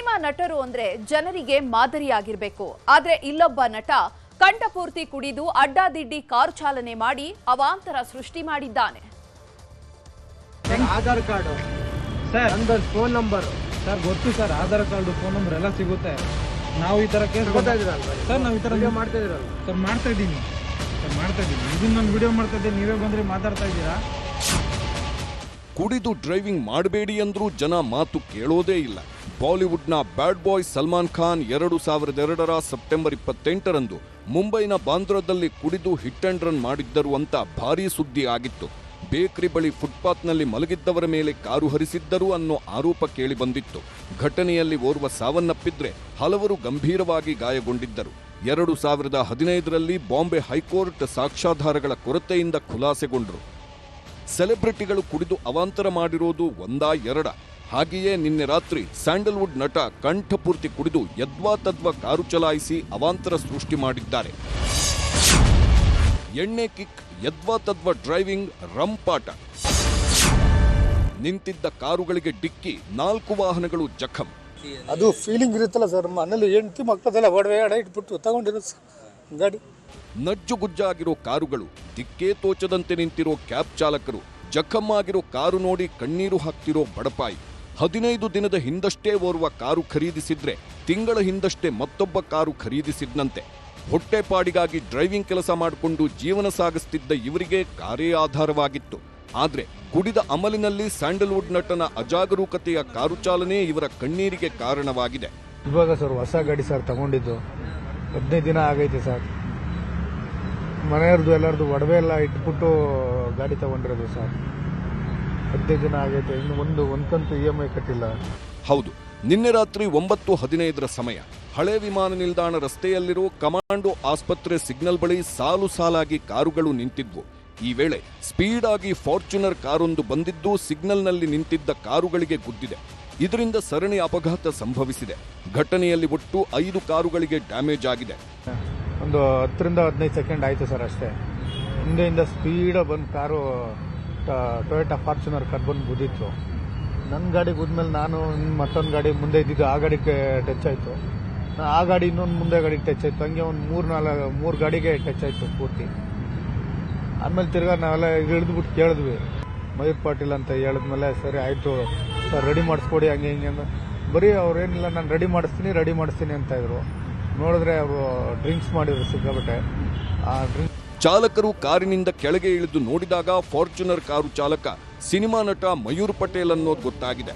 Cinema ನಟರು ಅಂದ್ರೆ ಜನರಿಗೆ ಮಾದರಿಯಾಗಿರ್ಬೇಕು. ಆದ್ರೆ ಇಲ್ಲೊಬ್ಬ ನಟ ಕಂಠಪೂರ್ತಿ ಕುಡಿದು ಅಡ್ಡಾದಿಡ್ಡಿ ಕಾರು ಚಾಲನೆ ಮಾಡಿ ಅವಾಂತರ ಸೃಷ್ಟಿ ಮಾಡಿದ್ದಾನೆ. ಆಧಾರ್ ಕಾರ್ಡ್ ಸರ್, ನಂದೊಂದು ಫೋನ್ ನಂಬರ್ ಸರ್ ಗೊತ್ತು sir, Aadhaar card phone number ಎಲ್ಲ ಸಿಗುತ್ತೆ. ನಾವು ಈ ತರ ಕೇಸ್ ಗೊತ್ತಾ ಇದ್ರಲ್ಲ ಸರ್, ನಾವು ಈ ತರ ಮಾಡ್ತಾ ಇದ್ರಲ್ಲ ಸರ್, ಮಾಡ್ತಾ ಇದ್ದೀನಿ ಇದನ್ನ ನಾನು ವಿಡಿಯೋ ಮಾಡ್ತಾ ಇದ್ದೀನಿ, ನೀವೇ ಬಂದ್ರೆ ಮಾತಾಡ್ತಾ ಇದ್ದೀರಾ. ಕುಡಿದು ಡ್ರೈವಿಂಗ್ ಮಾಡಬೇಡಿ ಅಂದ್ರೂ ಜನ ಮಾತು ಕೇಳೋದೇ ಇಲ್ಲ. ಬಾಲಿವುಡ್ನ ಬ್ಯಾಡ್ ಬಾಯ್ ಸಲ್ಮಾನ್ ಖಾನ್ 2002ರ ಸೆಪ್ಟೆಂಬರ್ 28ರಂದು ಮುಂಬೈನ ಬಾಂದ್ರಾದಲ್ಲಿ ಕುಡಿದು ಹಿಟ್ ಅಂಡ್ ರನ್ ಮಾಡಿದ್ದರು ಅಂತ ಭಾರೀ ಸುದ್ದಿ ಆಗಿತ್ತು. ಬೇಕರಿ ಬಳಿ ಫುಟ್ಪಾತ್ನಲ್ಲಿ ಮಲಗಿದ್ದವರ ಮೇಲೆ ಕಾರು ಹರಿಸಿದ್ದರು ಅನ್ನೋ ಆರೋಪ ಕೇಳಿಬಂದಿತ್ತು. ಘಟನೆಯಲ್ಲಿ ಓರ್ವ ಸಾವನ್ನಪ್ಪಿದ್ರೆ ಹಲವರು ಗಂಭೀರವಾಗಿ ಗಾಯಗೊಂಡಿದ್ದರು. 2015ರಲ್ಲಿ ಬಾಂಬೆ ಹೈಕೋರ್ಟ್ ಸಾಕ್ಷ್ಯಾಧಾರಗಳ ಕೊರತೆಯಿಂದ ಖುಲಾಸೆಗೊಂಡರು. ಸೆಲೆಬ್ರಿಟಿಗಳು ಕುಡಿದು ಅವಾಂತರ ಮಾಡಿರೋದು ಒಂದಾ ಎರಡ. ಹಾಗೆಯೇ ನಿನ್ನೆ ರಾತ್ರಿ ಸ್ಯಾಂಡಲ್ವುಡ್ ನಟ ಕಂಠಪೂರ್ತಿ ಕುಡಿದು ಯದ್ವಾ ತದ್ವಾ ಕಾರು ಚಲಾಯಿಸಿ ಅವಾಂತರ ಸೃಷ್ಟಿ ಮಾಡಿದ್ದಾರೆ. ಎಣ್ಣೆ ಕಿಕ್, ಯದ್ವಾ ತದ್ವಾ ಡ್ರೈವಿಂಗ್, ರಂಪಾಟ. ನಿಂತಿದ್ದ ಕಾರುಗಳಿಗೆ ಡಿಕ್ಕಿ, 4 ವಾಹನಗಳು ಜಖಂ. ಅದು ಫೀಲಿಂಗ್ ಇರುತ್ತಲ್ಲ ಸರ್, ಮನೇಲಿ ಹೆಂಡತಿ ಮಕ್ಕಳೆಲ್ಲ ಒಡವೆ ಇಟ್ಬಿಟ್ಟು ತಗೊಂಡಿರೋ ಗಾಡಿ. ನಜ್ಜುಗುಜ್ಜಾಗಿರೋ ಕಾರುಗಳು, ದಿಕ್ಕೇ ತೋಚದಂತೆ ನಿಂತಿರೋ ಕ್ಯಾಬ್ ಚಾಲಕರು, ಜಖಂ ಆಗಿರೋ ಕಾರು ನೋಡಿ ಕಣ್ಣೀರು ಹಾಕ್ತಿರೋ ಬಡಪಾಯಿ. 15 ದಿನದ ಹಿಂದಷ್ಟೇ ಓರ್ವ ಕಾರು ಖರೀದಿಸಿದ್ರೆ ತಿಂಗಳ ಹಿಂದಷ್ಟೇ ಮತ್ತೊಬ್ಬ ಕಾರು ಖರೀದಿಸಿದ್ನಂತೆ. ಹೊಟ್ಟೆಪಾಡಿಗಾಗಿ ಡ್ರೈವಿಂಗ್ ಕೆಲಸ ಮಾಡಿಕೊಂಡು ಜೀವನ ಸಾಗಿಸ್ತಿದ್ದ ಇವರಿಗೆ ಕಾರೇ ಆಧಾರವಾಗಿತ್ತು. ಆದ್ರೆ ಕುಡಿದ ಅಮಲಿನಲ್ಲಿ ಸ್ಯಾಂಡಲ್ವುಡ್ ನಟನ ಅಜಾಗರೂಕತೆಯ ಕಾರು ಚಾಲನೆ ಇವರ ಕಣ್ಣೀರಿಗೆ ಕಾರಣವಾಗಿದೆ. ಇವಾಗ ಸರ್ ಹೊಸ ಗಾಡಿ ಸರ್ ತಗೊಂಡಿದ್ದು 15 ದಿನ ಆಗೈತೆ ಸರ್. ಮನೆಯವ್ರದ್ದು ಎಲ್ಲರದು ಒಡವೆ ಎಲ್ಲ ಇಟ್ಬಿಟ್ಟು ಗಾಡಿ ತಗೊಂಡಿರೋದು ಸರ್. 15 ದಿನ ಆಗೈತೆ, ಇನ್ನು ಒಂದು ಕಂತು EMI ಕಟ್ಟಿಲ್ಲ. ಹೌದು, ನಿನ್ನೆ ರಾತ್ರಿ 9:15ರ ಸಮಯ ಹಳೆ ವಿಮಾನ ನಿಲ್ದಾಣ ರಸ್ತೆಯಲ್ಲಿರೋ ಕಮಾಂಡೋ ಆಸ್ಪತ್ರೆ ಸಿಗ್ನಲ್ ಬಳಿ ಸಾಲು ಸಾಲಾಗಿ ಕಾರುಗಳು ನಿಂತಿದ್ವು. ಈ ವೇಳೆ ಸ್ಪೀಡ್ ಆಗಿ ಫಾರ್ಚುನರ್ ಕಾರೊಂದು ಬಂದಿದ್ದು ಸಿಗ್ನಲ್ನಲ್ಲಿ ನಿಂತಿದ್ದ ಕಾರುಗಳಿಗೆ ಗುದ್ದಿದೆ. ಇದರಿಂದ ಸರಣಿ ಅಪಘಾತ ಸಂಭವಿಸಿದೆ. ಘಟನೆಯಲ್ಲಿ ಒಟ್ಟು 5 ಕಾರುಗಳಿಗೆ ಡ್ಯಾಮೇಜ್ ಆಗಿದೆ. ಒಂದು 10 ರಿಂದ 15 ಸೆಕೆಂಡ್ ಆಯಿತು ಸರ್ ಅಷ್ಟೇ. ಹಿಂದೆಯಿಂದ ಸ್ಪೀಡ ಬಂದು ಕಾರು ಟೊಯೋಟಾ ಫಾರ್ಚುನರ್ ಕಾರ್ ಬಂದು ಗುದ್ದಿತ್ತು. ನನ್ನ ಗಾಡಿ ಗುದ್ಮೇಲೆ ನಾನು ಮತ್ತೊಂದು ಗಾಡಿ ಮುಂದೆ ಇದ್ದಿದ್ದು ಆ ಗಾಡಿಗೆ ಟಚ್ ಆಯಿತು. ಆ ಗಾಡಿ ಇನ್ನೊಂದು ಮುಂದೆ ಗಾಡಿಗೆ ಟಚ್ ಆಯಿತು. ಹಂಗೆ ಒಂದು 3 ಗಾಡಿಗೆ ಟಚ್ ಆಯಿತು ಪೂರ್ತಿ. ಆಮೇಲೆ ತಿರ್ಗಾ ನಾವೆಲ್ಲ ಇಳಿದ್ಬಿಟ್ಟು ಕೇಳಿದ್ವಿ, ಮಯೂರ್ ಪಾಟೀಲ್ ಅಂತ ಹೇಳಿದ್ಮೇಲೆ ಸರಿ ಆಯಿತು ಸರ್, ರೆಡಿ ಮಾಡಿಸ್ಕೊಡಿ ಹಂಗೆ ಹಿಂಗೆ ಅಂತ. ಬರೀ ಅವ್ರೇನಿಲ್ಲ, ನಾನು ರೆಡಿ ಮಾಡಿಸ್ತೀನಿ ಅಂತ ಇದ್ರು. ನೋಡಿದ್ರೆ ಅವರು ಡ್ರಿಂಕ್ಸ್ ಮಾಡಿದ್ರು ಸಿಕ್ಕಾಬಟ್ಟೆ. ಆ ಡ್ರಿಂಕ್ಸ್ ಚಾಲಕರು ಕಾರಿನಿಂದ ಕೆಳಗೆ ಇಳಿದು ನೋಡಿದಾಗ ಫಾರ್ಚುನರ್ ಕಾರು ಚಾಲಕ ಸಿನಿಮಾ ನಟ ಮಯೂರ್ ಪಟೇಲ್ ಅನ್ನೋದು ಗೊತ್ತಾಗಿದೆ.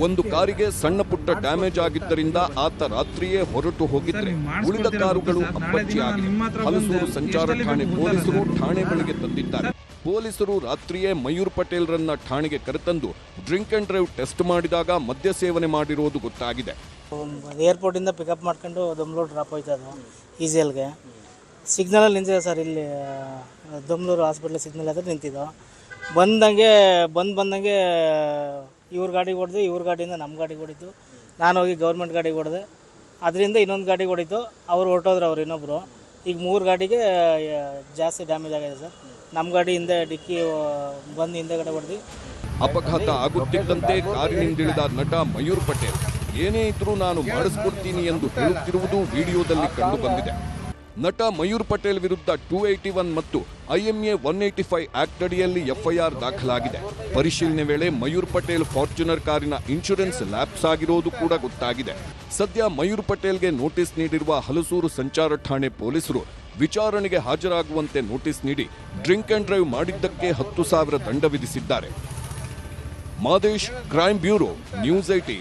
ಒಂದು ಕಾರಿಗೆ ಸಣ್ಣ ಪುಟ್ಟ ಡ್ಯಾಮೇಜ್ ಆಗಿದ್ದರಿಂದ ಆತ ರಾತ್ರಿಯೇ ಹೊರಟು ಹೋಗಿದ್ರೆ ಉಳಿದ ಕಾರುಗಳು ಅಪ್ಪಚ್ಚಿಯಾಗಿದೆ. ಹಲಸೂರು ಸಂಚಾರ ಠಾಣೆ ಪೊಲೀಸರು ಠಾಣೆ ಬಳಿಗೆ ತಂದಿದ್ದಾರೆ. ಪೊಲೀಸರು ರಾತ್ರಿಯೇ ಮಯೂರ್ ಪಟೇಲ್ರನ್ನ ಠಾಣೆಗೆ ಕರೆತಂದು ಡ್ರಿಂಕ್ ಅಂಡ್ ಡ್ರೈವ್ ಟೆಸ್ಟ್ ಮಾಡಿದಾಗ ಮದ್ಯ ಸೇವನೆ ಮಾಡಿರೋದು ಗೊತ್ತಾಗಿದೆ. ಏರ್ಪೋರ್ಟ್ ಇಂದ ಪಿಕಪ್ ಮಾಡ್ಕೊಂಡು ದೊಮ್ಲೂರು ಡ್ರಾಪ್ ಹೋಯ್ತಾ ಅದು ಈಸೆಲ್ಗೆ. ಸಿಗ್ನಲಲ್ಲಿ ನಿಂತಿದೆ ಸರ್, ಇಲ್ಲಿ ದೊಮ್ಲೂರು ಹಾಸ್ಪಿಟ್ಲ್ ಸಿಗ್ನಲ್ ಹತ್ರ ನಿಂತಿದ್ದು. ಬಂದಂಗೆ ಇವ್ರ ಗಾಡಿಗೆ ಹೊಡೆದು, ಇವ್ರ ಗಾಡಿಯಿಂದ ನಮ್ಮ ಗಾಡಿಗೆ ಹೊಡಿತು. ನಾನು ಹೋಗಿ ಗೌರ್ಮೆಂಟ್ ಗಾಡಿಗೆ ಹೊಡೆದೆ. ಅದರಿಂದ ಇನ್ನೊಂದು ಗಾಡಿಗೆ ಹೊಡಿತು. ಅವ್ರು ಹೊರಟೋದ್ರು, ಅವ್ರು ಇನ್ನೊಬ್ಬರು. ಈಗ 3 ಗಾಡಿಗೆ ಜಾಸ್ತಿ ಡ್ಯಾಮೇಜ್ ಆಗಿದೆ ಸರ್. ನಮ್ಮ ಗಾಡಿ ಹಿಂದೆ ಡಿಕ್ಕಿ ಬಂದು ಹಿಂದೆಗಡೆ ಹೊಡೆದು. ಅಪಘಾತ ಆಗುತ್ತಿದ್ದಂತೆ ಕಾರಿನಿಂದಿಳಿದ ನಟ ಮಯೂರ್ ಪಟೇಲ್ ಏನೇ ಇದ್ರೂ ನಾನು ಮಾಡಿಸ್ಕೊಡ್ತೀನಿ ಎಂದು ಹೇಳುತ್ತಿರುವುದು ವಿಡಿಯೋದಲ್ಲಿ ಕಂಡುಬಂದಿದೆ. ನಟ ಮಯೂರ್ ಪಟೇಲ್ ವಿರುದ್ಧ 281 ಮತ್ತು IMA 185 ಆಕ್ಟ್ ಅಡಿಯಲ್ಲಿ FIR ದಾಖಲಾಗಿದೆ. ಪರಿಶೀಲನೆ ವೇಳೆ ಮಯೂರ್ ಪಟೇಲ್ ಫಾರ್ಚುನರ್ ಕಾರಿನ ಇನ್ಶೂರೆನ್ಸ್ ಲ್ಯಾಪ್ಸ್ ಆಗಿರೋದು ಕೂಡ ಗೊತ್ತಾಗಿದೆ. ಸದ್ಯ ಮಯೂರ್ ಪಟೇಲ್ಗೆ ನೋಟಿಸ್ ನೀಡಿರುವ ಹಲಸೂರು ಸಂಚಾರ ಠಾಣೆ ಪೊಲೀಸರು ವಿಚಾರಣೆಗೆ ಹಾಜರಾಗುವಂತೆ ನೋಟಿಸ್ ನೀಡಿ ಡ್ರಿಂಕ್ ಅಂಡ್ ಡ್ರೈವ್ ಮಾಡಿದ್ದಕ್ಕೆ 10,000 ದಂಡ ವಿಧಿಸಿದ್ದಾರೆ. Madesh, crime bureau, news 18.